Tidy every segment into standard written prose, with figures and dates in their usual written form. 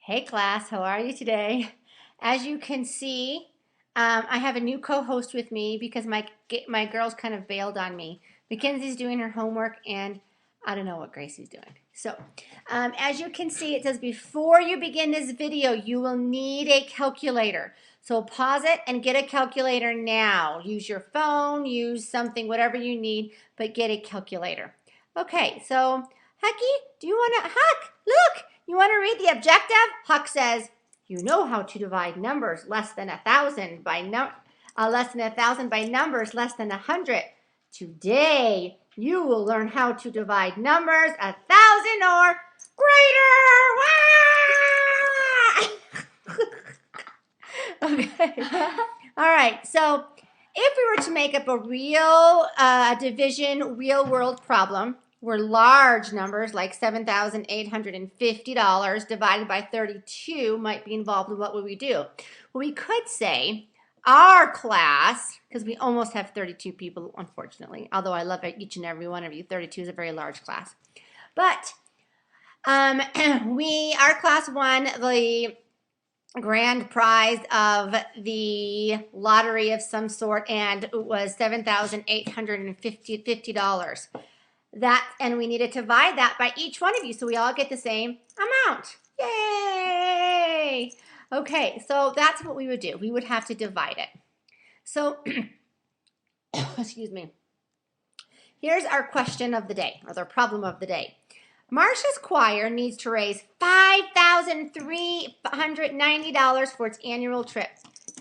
Hey class, how are you today? As you can see, I have a new co-host with me because my girls kind of bailed on me. Mackenzie's doing her homework and I don't know what Gracie's doing. So, as you can see, it says before you begin this video, you will need a calculator. So pause it and get a calculator now. Use your phone, use something, whatever you need, but get a calculator. Okay, so Hucky, do you want to, Huck, look, you want to read the objective? Huck says, you know how to divide numbers less than 1,000 by numbers less than 100. Today, you will learn how to divide numbers 1,000 or greater. Okay. All right. So, if we were to make up a real division, real world problem, where large numbers like $7,850 divided by 32 might be involved, what would we do? Well, we could say our class, because we almost have 32 people, unfortunately, although I love each and every one of you. 32 is a very large class. But our class won the grand prize of the lottery of some sort, and it was $7,850. And we need to divide that by each one of you so we all get the same amount. Yay! Okay, so that's what we would do. We would have to divide it. So, excuse me. Here's our question of the day, or the problem of the day. Marcia's choir needs to raise $5,390 for its annual trip.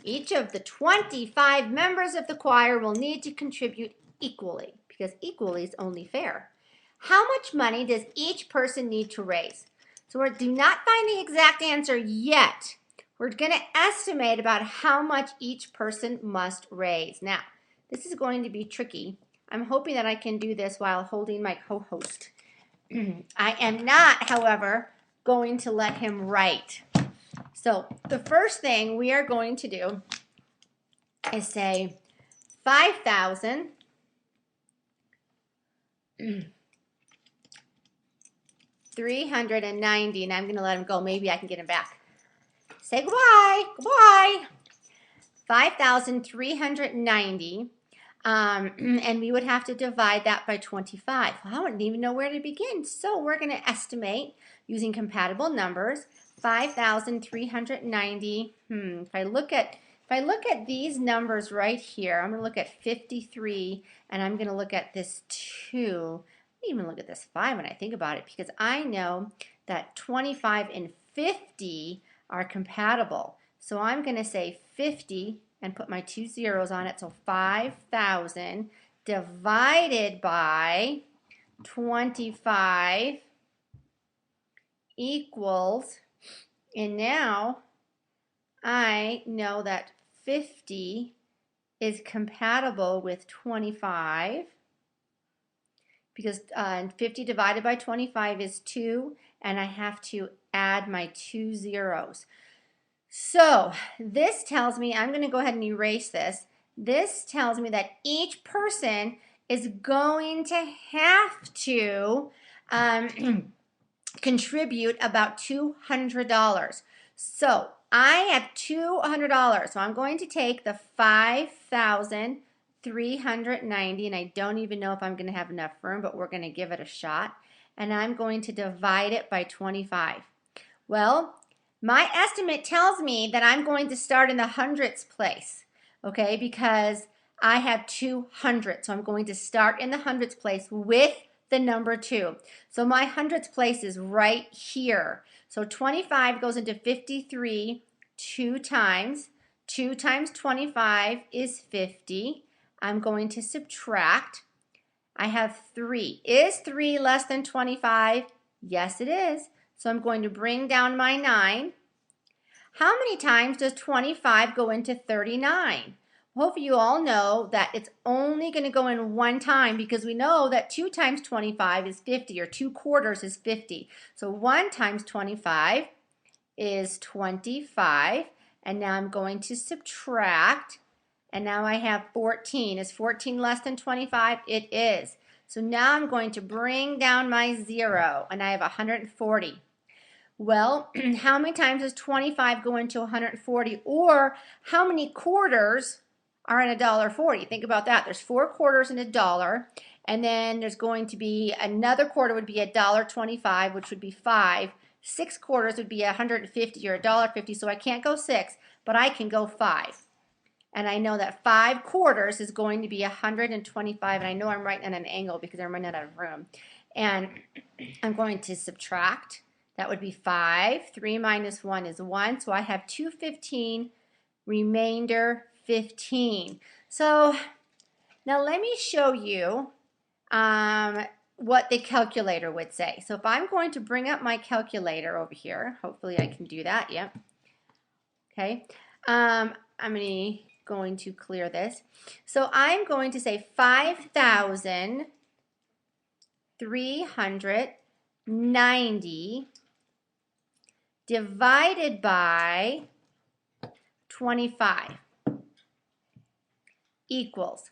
Each of the 25 members of the choir will need to contribute equally, because equally is only fair. How much money does each person need to raise? So we do not find the exact answer yet. We're going to estimate about how much each person must raise. Now, this is going to be tricky. I'm hoping that I can do this while holding my co-host. I am not, however, going to let him write. So the first thing we are going to do is say 5,000 390, and I'm going to let him go. Maybe I can get him back. Say goodbye. Goodbye. 5,390. And we would have to divide that by 25. Well, I wouldn't even know where to begin. So we're going to estimate using compatible numbers. 5,390. If I look at these numbers right here, I'm going to look at 53, and I'm going to look at this 2. I even look at this 5 when I think about it, because I know that 25 and 50 are compatible. So I'm going to say 50 and put my 2 zeros on it. So 5,000 divided by 25 equals, and now I know that 50 is compatible with 25, because 50 divided by 25 is 2, and I have to add my 2 zeros. So this tells me, I'm going to go ahead and erase this. This tells me that each person is going to have to contribute about $200. So I have $200. So I'm going to take the 5,390, and I don't even know if I'm going to have enough room, but we're going to give it a shot. And I'm going to divide it by 25. Well, my estimate tells me that I'm going to start in the hundredths place, okay, because I have 200. So I'm going to start in the hundredths place with the number 2. So my hundredths place is right here. So 25 goes into 53 2 times. 2 times 25 is 50. I'm going to subtract. I have 3. Is 3 less than 25? Yes, it is. So I'm going to bring down my 9. How many times does 25 go into 39? Hopefully you all know that it's only going to go in one time, because we know that 2 times 25 is 50, or 2 quarters is 50. So 1 times 25 is 25. And now I'm going to subtract. And now I have 14. Is 14 less than 25? It is. So now I'm going to bring down my 0, and I have 140. Well, how many times does 25 go into 140? Or how many quarters are in $1.40? Think about that. There's 4 quarters in $1, and then there's going to be another quarter would be $1.25, which would be 5. 6 quarters would be 150 or $1.50, so I can't go 6, but I can go 5. And I know that 5 quarters is going to be 125, and I know I'm writing at an angle because I'm running out of room. And I'm going to subtract. That would be 5. 3 minus 1 is 1, so I have 215, remainder 15. So now let me show you what the calculator would say. So if I'm going to bring up my calculator over here, hopefully I can do that, yep. Okay, I'm going to clear this. So I'm going to say 5,390 divided by 25 equals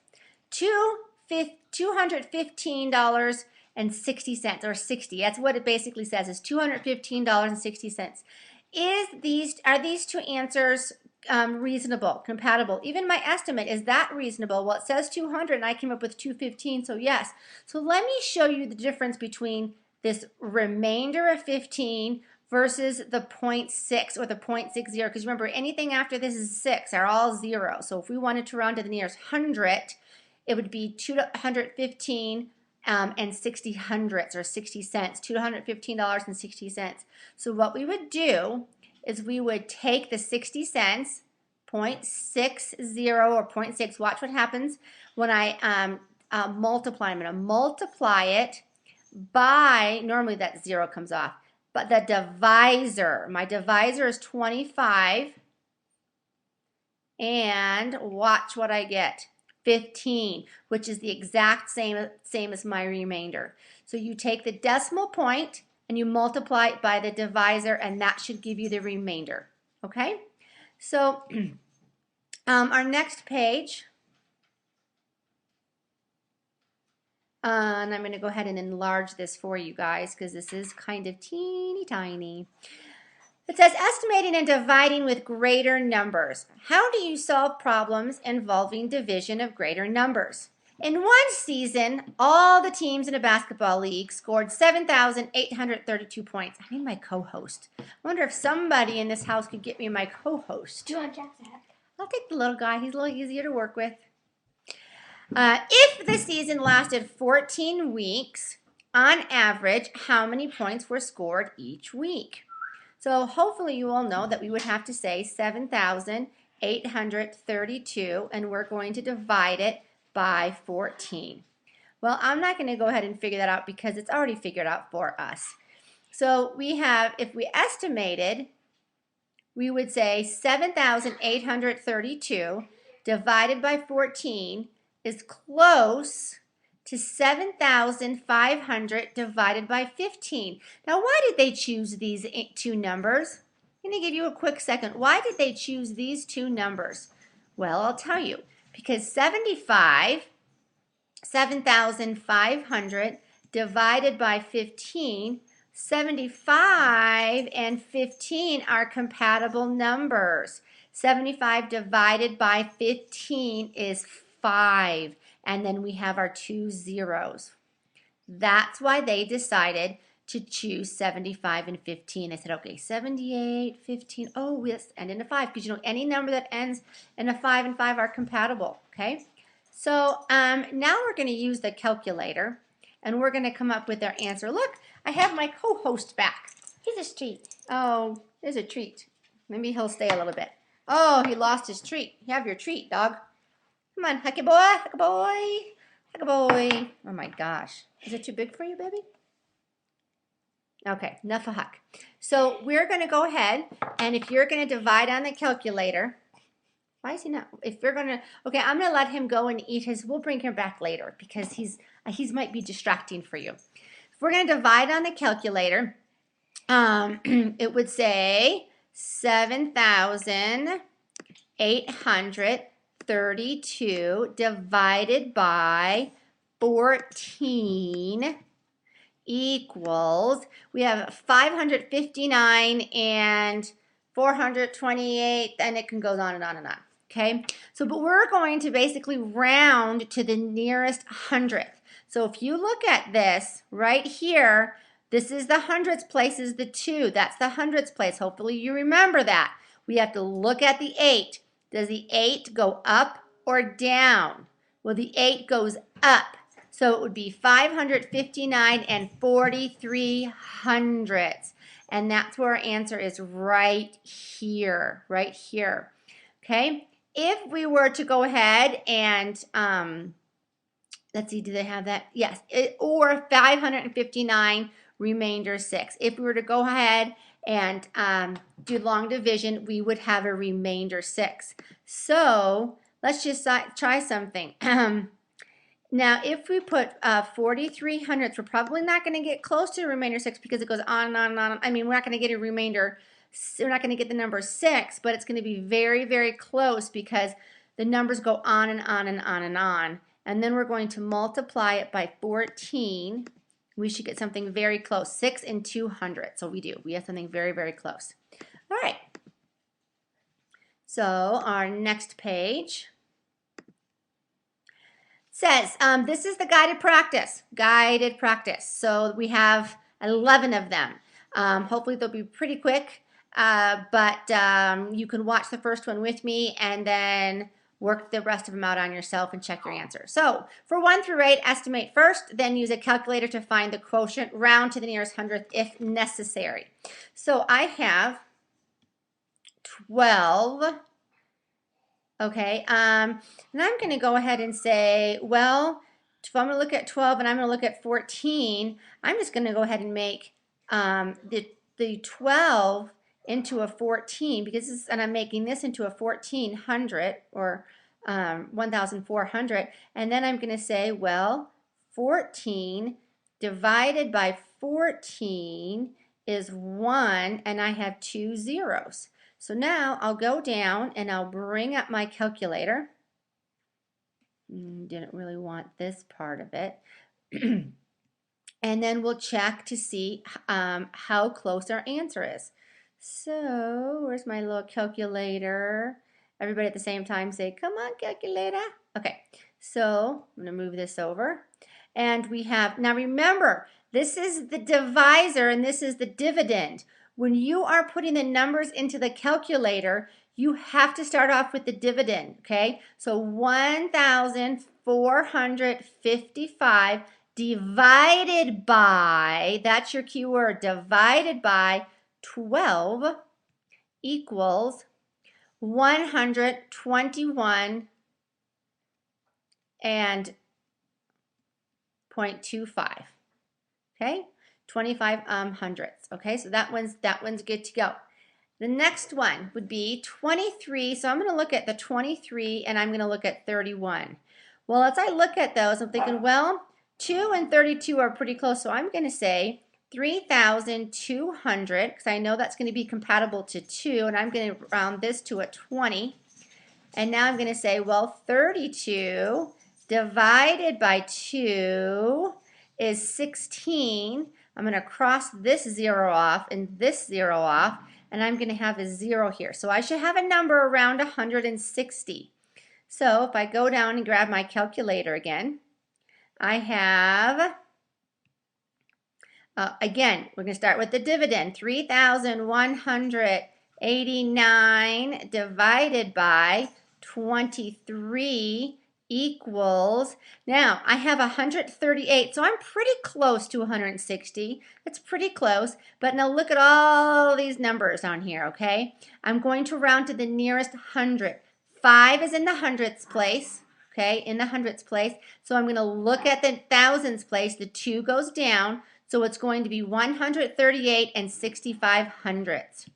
$215.60 or 60. That's what it basically says, is $215.60. Are these two answers reasonable, compatible? Even my estimate, is that reasonable? Well, it says 200 and I came up with 215, so yes. So let me show you the difference between this remainder of 15 versus the 0.6 or the 0.60, because remember, anything after this is 6 are all 0. So if we wanted to round to the nearest 100, it would be 215 and 60 hundredths or 60 cents, $215.60. So what we would do is we would take the 60 cents, 0.60 or 0.6, watch what happens when I multiply. I'm going to multiply it by, normally that 0 comes off, but the divisor, my divisor is 25, and watch what I get, 15, which is the exact same as my remainder. So you take the decimal point and you multiply it by the divisor, and that should give you the remainder. Okay? So our next page, and I'm going to go ahead and enlarge this for you guys because this is kind of teeny tiny. It says estimating and dividing with greater numbers. How do you solve problems involving division of greater numbers? In one season, all the teams in a basketball league scored 7,832 points. I need my co-host. I wonder if somebody in this house could get me my co-host. Do you want Jack's hat? I'll take the little guy. He's a little easier to work with. If the season lasted 14 weeks, on average, how many points were scored each week? So hopefully you all know that we would have to say 7,832, and we're going to divide it by 14. Well, I'm not going to go ahead and figure that out because it's already figured out for us. So we have, if we estimated, we would say 7,832 divided by 14 is close to 7,500 divided by 15. Now, why did they choose these two numbers? I'm going to give you a quick second. Why did they choose these two numbers? Well, I'll tell you. Because 7,500 divided by 15, 75 and 15 are compatible numbers. 75 divided by 15 is 5. And then we have our 2 zeros. That's why they decided to choose 75 and 15. I said, okay, 78, 15, oh, yes, end in a 5, because you know any number that ends in a 5 and 5 are compatible, okay? So now we're going to use the calculator, and we're going to come up with our answer. Look, I have my co-host back. He's a treat. Oh, there's a treat. Maybe he'll stay a little bit. Oh, he lost his treat. You have your treat, dog. Come on, hucky boy, hucky boy, hucky boy. Oh my gosh. Is it too big for you, baby? Okay, enough of huck. So we're going to go ahead, and if you're going to divide on the calculator, why is he not? If we're going to, okay, I'm going to let him go and eat his, we'll bring him back later because he's might be distracting for you. If we're going to divide on the calculator, it would say 7,832 divided by 14 equals, we have 559 and 428, and it can go on and on and on. Okay, so but we're going to basically round to the nearest hundredth. So if you look at this right here, this is the hundredths place is the 2. That's the hundredths place. Hopefully you remember that. We have to look at the 8. Does the 8 go up or down? Well, the 8 goes up. So it would be 559 and 43 hundredths. And that's where our answer is right here, right here. Okay? If we were to go ahead and, let's see, do they have that? Yes, or 559 remainder 6. If we were to go ahead and do long division, we would have a remainder 6. So let's just try something. Now, if we put 43 hundredths, we're probably not going to get close to the remainder 6 because it goes on and on and on. I mean, we're not going to get a remainder. We're not going to get the number 6, but it's going to be very, very close because the numbers go on and on and on and on. And then we're going to multiply it by 14. We should get something very close, 6 and 200. So we do. We have something very, very close. All right. So our next page says, this is the guided practice. Guided practice. So we have 11 of them. Hopefully they'll be pretty quick. But you can watch the first one with me and then work the rest of them out on yourself and check your answer. So for 1 through 8, estimate first, then use a calculator to find the quotient, round to the nearest hundredth if necessary. So I have 12. Okay, and I'm going to go ahead and say, well, if I'm going to look at 12 and I'm going to look at 14, I'm just going to go ahead and make the 12 into a 14 because this is, and I'm making this into a 1400 or 1400, and then I'm going to say, well, 14 divided by 14 is 1, and I have 2 zeros. So now I'll go down and I'll bring up my calculator. Didn't really want this part of it. And then we'll check to see how close our answer is. So where's my little calculator? Everybody at the same time say, come on, calculator. Okay, so I'm going to move this over. And we have, now remember, this is the divisor and this is the dividend. When you are putting the numbers into the calculator, you have to start off with the dividend, okay? So 1,455 divided by, that's your key word, divided by 12 equals 121 and 0.25, okay? 25 hundredths, okay? So that one's good to go. The next one would be 23. So I'm going to look at the 23 and I'm going to look at 31. Well, as I look at those, I'm thinking, well, 2 and 32 are pretty close. So I'm going to say 3,200 because I know that's going to be compatible to 2, and I'm going to round this to a 20. And now I'm going to say, well, 32 divided by 2 is 16. I'm going to cross this 0 off and this 0 off, and I'm going to have a 0 here. So I should have a number around 160. So if I go down and grab my calculator again, I have, again, we're going to start with the dividend, 3,189 divided by 23 equals, now I have 138, so I'm pretty close to 160. It's pretty close, but now look at all these numbers on here, okay? I'm going to round to the nearest hundred. 5 is in the hundredths place, okay, in the hundredths place, so I'm going to look at the thousands place. The 2 goes down, so it's going to be 138 and 65 hundredths.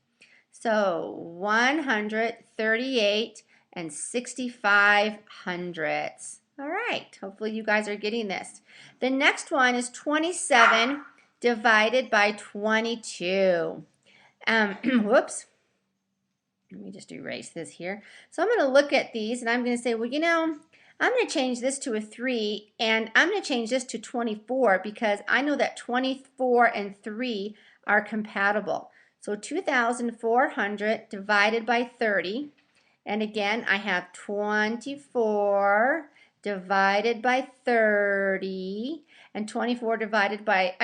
So 138 and 65 hundredths. All right, hopefully you guys are getting this. The next one is 27 divided by 22. Whoops. Let me just erase this here. So I'm going to look at these and I'm going to say, well, you know, I'm going to change this to a 3, and I'm going to change this to 24 because I know that 24 and 3 are compatible. So 2,400 divided by 30, and again I have 24 divided by 30, and 24 divided by,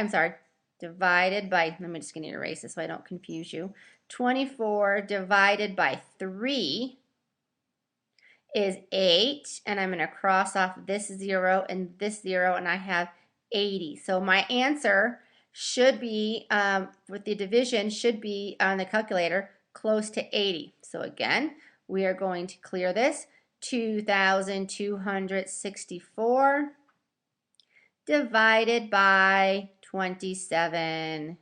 divided by, I'm just going to erase this so I don't confuse you. 24 divided by 3 is 8, and I'm going to cross off this 0 and this 0, and I have 80. So my answer should be, with the division, should be on the calculator close to 80. So again, we are going to clear this. 2,264 divided by 27.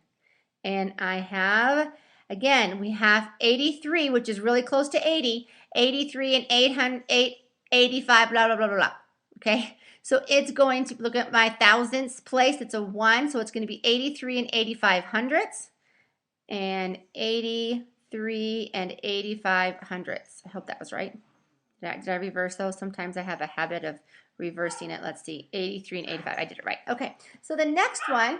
And I have, again, we have 83, which is really close to 80. 83 and 85, blah, blah, blah, blah, blah. Okay, so it's going to, look at my thousandths place, it's a 1, so it's going to be 83 and 85 hundredths, and 83 and 85 hundredths. I hope that was right. Did I reverse those? Sometimes I have a habit of reversing it. Let's see, 83 and 85. I did it right. Okay, so the next one,